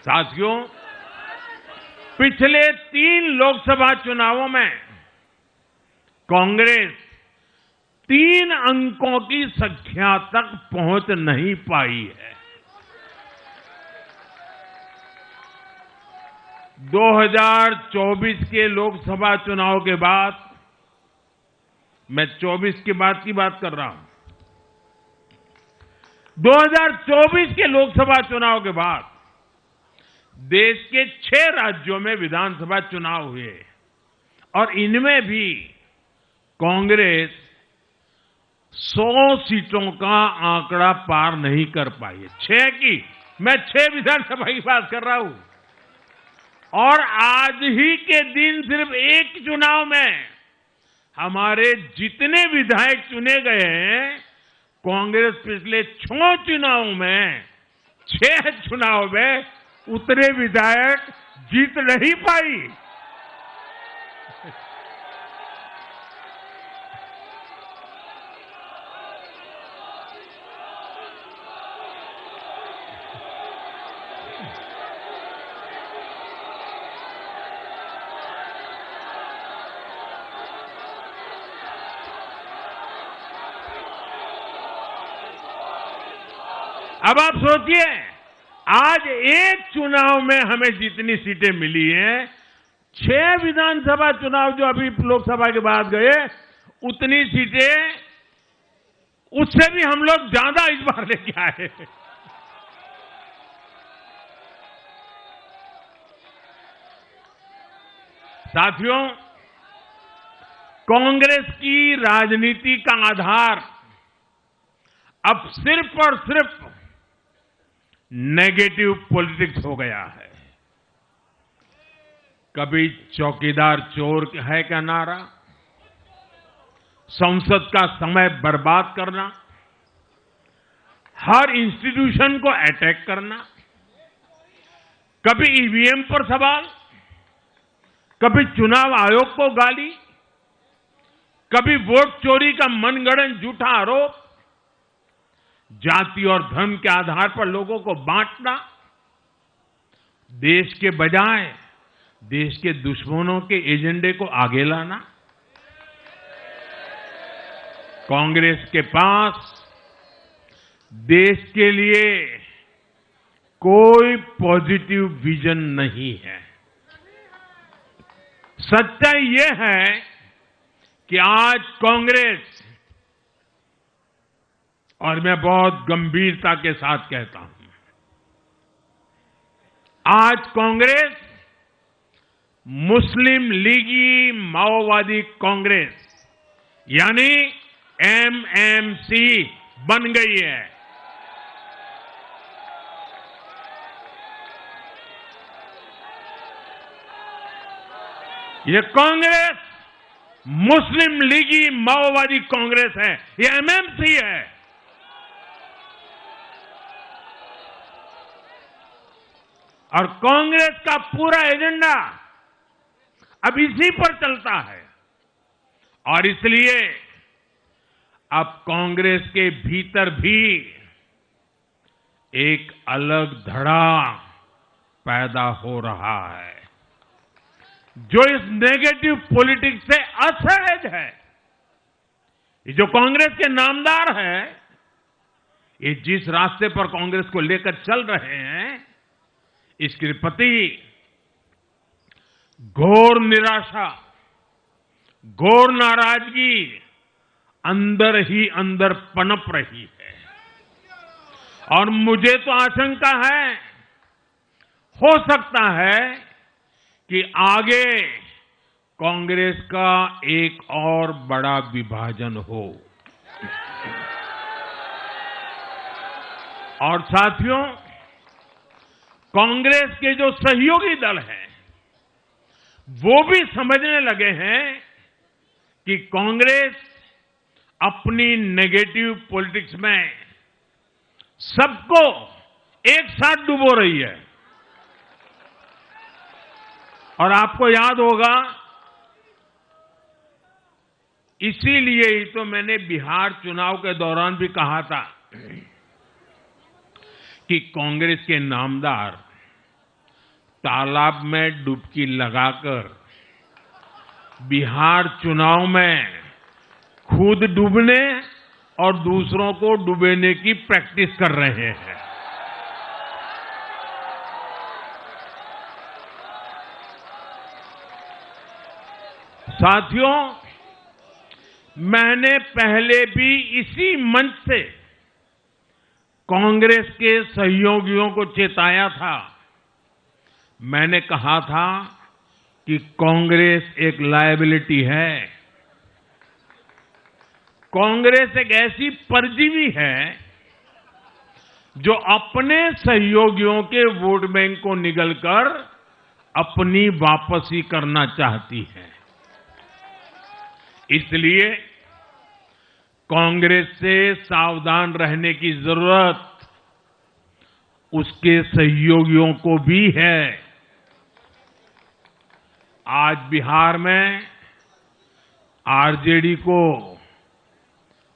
साथियों, पिछले 3 लोकसभा चुनावों में कांग्रेस 3 अंकों की संख्या तक पहुंच नहीं पाई है। 2024 के लोकसभा चुनाव के बाद, मैं 24 के बाद की बात कर रहा हूं, 2024 के लोकसभा चुनाव के बाद देश के 6 राज्यों में विधानसभा चुनाव हुए और इनमें भी कांग्रेस 100 सीटों का आंकड़ा पार नहीं कर पाई है। 6 की, मैं 6 विधानसभा की बात कर रहा हूं। और आज ही के दिन सिर्फ एक चुनाव में हमारे जितने विधायक चुने गए हैं, कांग्रेस पिछले 6 चुनावों में 6 चुनाव में उतने विधायक जीत नहीं पाई। अब आप सोचिए, आज एक चुनाव में हमें जितनी सीटें मिली हैं, 6 विधानसभा चुनाव जो अभी लोकसभा के बाद गए, उतनी सीटें, उससे भी हम लोग ज्यादा इस बार लेके आए। साथियों, कांग्रेस की राजनीति का आधार अब सिर्फ और सिर्फ नेगेटिव पॉलिटिक्स हो गया है। कभी चौकीदार चोर है का नारा, संसद का समय बर्बाद करना, हर इंस्टीट्यूशन को अटैक करना, कभी ईवीएम पर सवाल, कभी चुनाव आयोग को गाली, कभी वोट चोरी का मनगढ़ंत झूठा आरोप, जाति और धर्म के आधार पर लोगों को बांटना, देश के बजाय देश के दुश्मनों के एजेंडे को आगे लाना। कांग्रेस के पास देश के लिए कोई पॉजिटिव विजन नहीं है। सच्चाई यह है कि आज कांग्रेस, और मैं बहुत गंभीरता के साथ कहता हूं, आज कांग्रेस मुस्लिम लीगी माओवादी कांग्रेस यानी एमएमसी बन गई है। ये कांग्रेस मुस्लिम लीगी माओवादी कांग्रेस है, ये एमएमसी है। और कांग्रेस का पूरा एजेंडा अब इसी पर चलता है और इसलिए अब कांग्रेस के भीतर भी एक अलग धड़ा पैदा हो रहा है जो इस नेगेटिव पॉलिटिक्स से असहज है। ये जो कांग्रेस के नामदार हैं, ये जिस रास्ते पर कांग्रेस को लेकर चल रहे हैं, इसके प्रति घोर निराशा, घोर नाराजगी अंदर ही अंदर पनप रही है। और मुझे तो आशंका है, हो सकता है कि आगे कांग्रेस का एक और बड़ा विभाजन हो। और साथियों, कांग्रेस के जो सहयोगी दल हैं, वो भी समझने लगे हैं कि कांग्रेस अपनी नेगेटिव पॉलिटिक्स में सबको एक साथ डुबो रही है। और आपको याद होगा, इसीलिए ही तो मैंने बिहार चुनाव के दौरान भी कहा था कि कांग्रेस के नामदार तालाब में डुबकी लगाकर बिहार चुनाव में खुद डूबने और दूसरों को डुबेने की प्रैक्टिस कर रहे हैं। साथियों, मैंने पहले भी इसी मंच से कांग्रेस के सहयोगियों को चेताया था। मैंने कहा था कि कांग्रेस एक लायबिलिटी है। कांग्रेस एक ऐसी परजीवी है जो अपने सहयोगियों के वोट बैंक को निगलकर अपनी वापसी करना चाहती है। इसलिए कांग्रेस से सावधान रहने की जरूरत उसके सहयोगियों को भी है। आज बिहार में आरजेडी को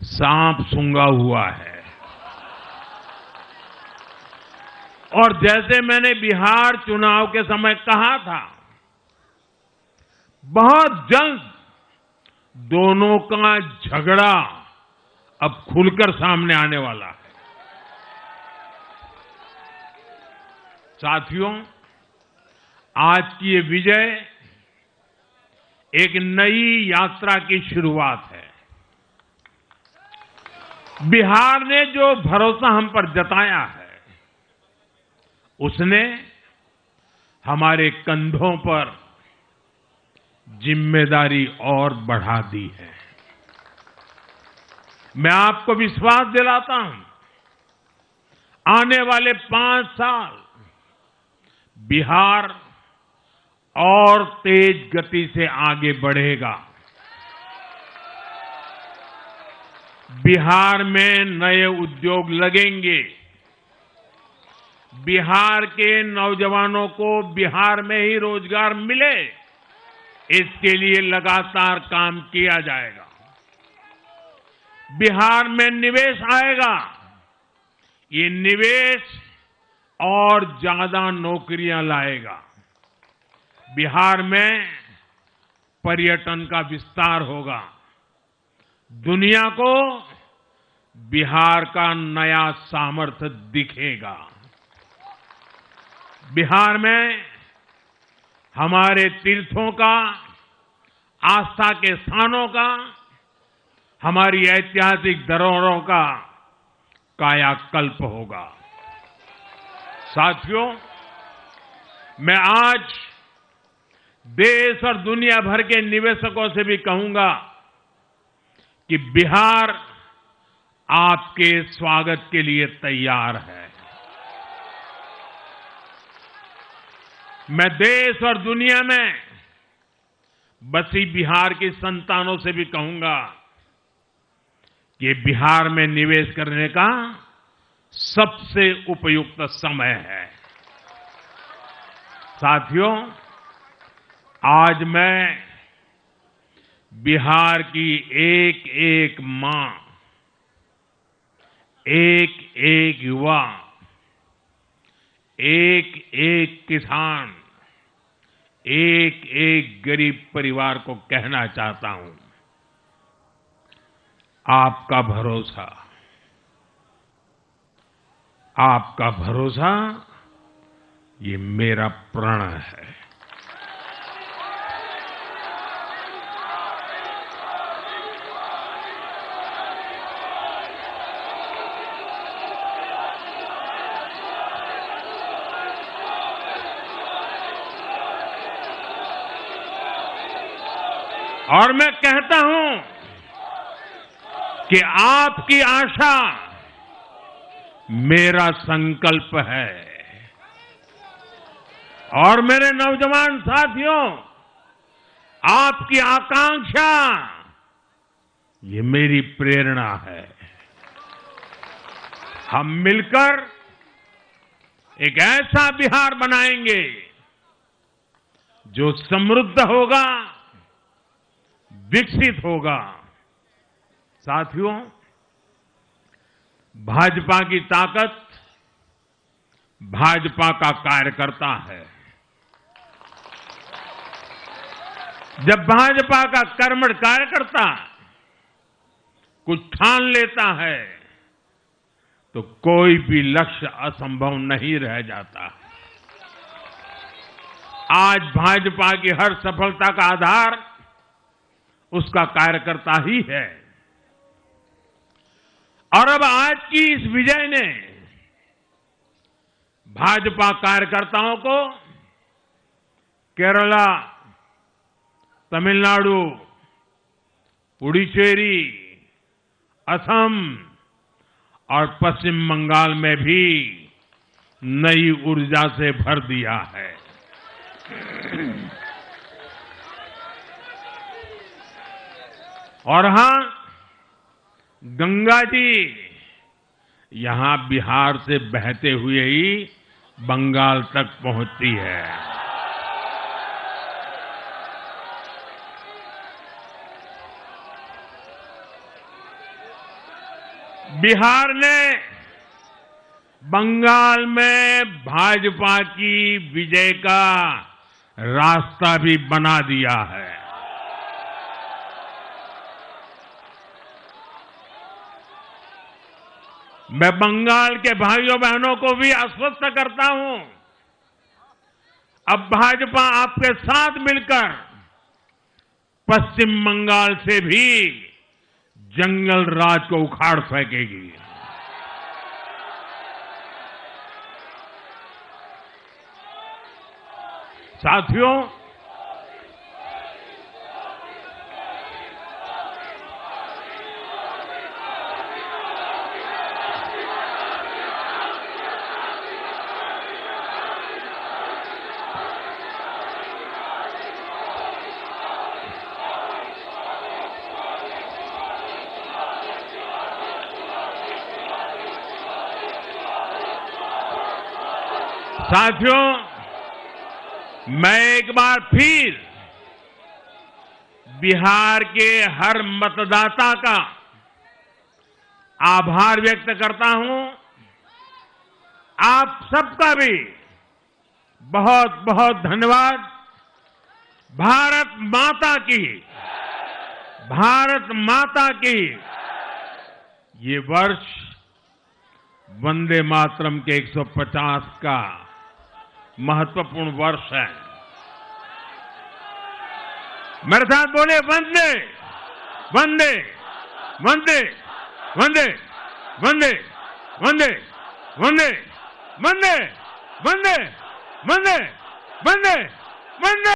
सांप सूंघा हुआ है और जैसे मैंने बिहार चुनाव के समय कहा था, बहुत जल्द दोनों का झगड़ा अब खुलकर सामने आने वाला है। साथियों, आज की ये विजय एक नई यात्रा की शुरुआत है। बिहार ने जो भरोसा हम पर जताया है, उसने हमारे कंधों पर जिम्मेदारी और बढ़ा दी है। मैं आपको विश्वास दिलाता हूं, आने वाले 5 साल बिहार और तेज गति से आगे बढ़ेगा। बिहार में नए उद्योग लगेंगे। बिहार के नौजवानों को बिहार में ही रोजगार मिले, इसके लिए लगातार काम किया जाएगा। बिहार में निवेश आएगा। ये निवेश और ज्यादा नौकरियां लाएगा। बिहार में पर्यटन का विस्तार होगा। दुनिया को बिहार का नया सामर्थ्य दिखेगा। बिहार में हमारे तीर्थों का, आस्था के स्थानों का, हमारी ऐतिहासिक धरोहरों का कायाकल्प होगा। साथियों, मैं आज देश और दुनिया भर के निवेशकों से भी कहूंगा कि बिहार आपके स्वागत के लिए तैयार है। मैं देश और दुनिया में बसी बिहार की संतानों से भी कहूंगा कि बिहार में निवेश करने का सबसे उपयुक्त समय है। साथियों, आज मैं बिहार की एक एक मां, एक एक युवा, एक एक किसान, एक एक गरीब परिवार को कहना चाहता हूं, आपका भरोसा, आपका भरोसा ये मेरा प्रण है। और मैं कहता हूं कि आपकी आशा मेरा संकल्प है। और मेरे नौजवान साथियों, आपकी आकांक्षा ये मेरी प्रेरणा है। हम मिलकर एक ऐसा बिहार बनाएंगे जो समृद्ध होगा, विकसित होगा। साथियों, भाजपा की ताकत भाजपा का कार्यकर्ता है। जब भाजपा का कर्मठ कार्यकर्ता कुछ ठान लेता है तो कोई भी लक्ष्य असंभव नहीं रह जाता। आज भाजपा की हर सफलता का आधार उसका कार्यकर्ता ही है। और अब आज की इस विजय ने भाजपा कार्यकर्ताओं को केरला, तमिलनाडु, पुडुचेरी, असम और पश्चिम बंगाल में भी नई ऊर्जा से भर दिया है। और हां, गंगा जी यहां बिहार से बहते हुए ही बंगाल तक पहुंचती है। बिहार ने बंगाल में भाजपा की विजय का रास्ता भी बना दिया है। मैं बंगाल के भाइयों बहनों को भी आश्वस्त करता हूं, अब भाजपा आपके साथ मिलकर पश्चिम बंगाल से भी जंगल राज को उखाड़ फेंकेगी। साथियों, मैं एक बार फिर बिहार के हर मतदाता का आभार व्यक्त करता हूं। आप सबका भी बहुत बहुत धन्यवाद। भारत माता की ये वर्ष वंदे मातरम के 150 का महत्वपूर्ण वर्ष है। मेरे साथ बोले वंदे वंदे वंदे वंदे वंदे वंदे वंदे वंदे वंदे वंदे वंदे वंदे।